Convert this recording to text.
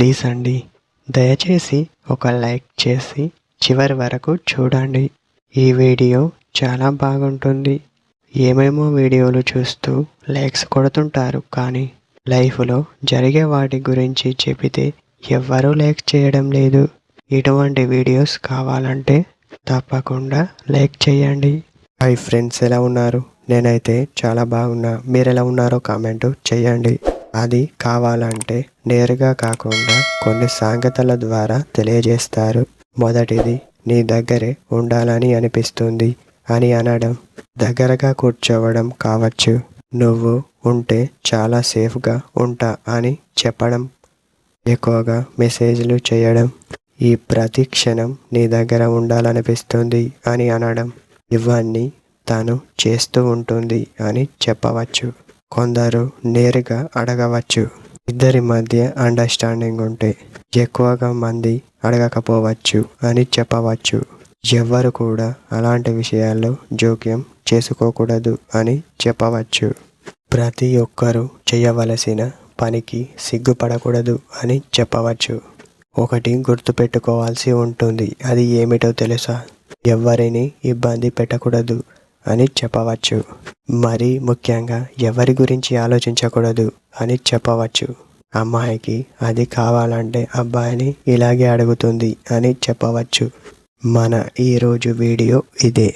Please అండి, దయచేసి ఒక లైక్ చేసి చివరి వరకు చూడండి. ఈ వీడియో చాలా బాగుంటుంది. ఏమేమో వీడియోలు చూస్తూ లైక్స్ కొడుతుంటారు, కానీ లైఫ్లో జరిగే వాటి గురించి చెబితే ఎవ్వరూ లైక్ చేయడం లేదు. ఇటువంటి వీడియోస్ కావాలంటే తప్పకుండా లైక్ చేయండి. హాయ్ ఫ్రెండ్స్, ఎలా ఉన్నారు? నేనైతే చాలా బాగున్నా. మీరు ఎలా ఉన్నారో కామెంట్ చేయండి. అది కావాలంటే నేరుగా కాకుండా కొన్ని సాంకేతాల ద్వారా తెలియజేస్తారు. మొదటిది, నీ దగ్గరే ఉండాలని అనిపిస్తుంది అని అనడం. దగ్గరగా కూర్చోవడం కావచ్చు. నువ్వు ఉంటే చాలా సేఫ్గా ఉంటా అని చెప్పడం. ఎక్కువగా మెసేజ్లు చేయడం. ఈ ప్రతి క్షణం నీ దగ్గర ఉండాలనిపిస్తుంది అని అనడం. ఇవన్నీ తను చేస్తూ ఉంటుంది అని చెప్పవచ్చు. కొందరు నేరుగా అడగవచ్చు. ఇద్దరి మధ్య అండర్స్టాండింగ్ ఉంటే ఎక్కువగా మంది అడగకపోవచ్చు అని చెప్పవచ్చు. ఎవ్వరు కూడా అలాంటి విషయాల్లో జోక్యం చేసుకోకూడదు అని చెప్పవచ్చు. ప్రతి ఒక్కరూ చేయవలసిన పనికి సిగ్గుపడకూడదు అని చెప్పవచ్చు. ఒకటి గుర్తుపెట్టుకోవాల్సి ఉంటుంది. అది ఏమిటో తెలుసా? ఎవరిని ఇబ్బంది పెట్టకూడదు అని చెప్పవచ్చు. మరీ ముఖ్యంగా ఎవరి గురించి ఆలోచించకూడదు అని చెప్పవచ్చు. అమ్మాయికి అది కావాలంటే అబ్బాయిని ఇలాగే అడుగుతుంది అని చెప్పవచ్చు. మన ఈరోజు వీడియో ఇదే.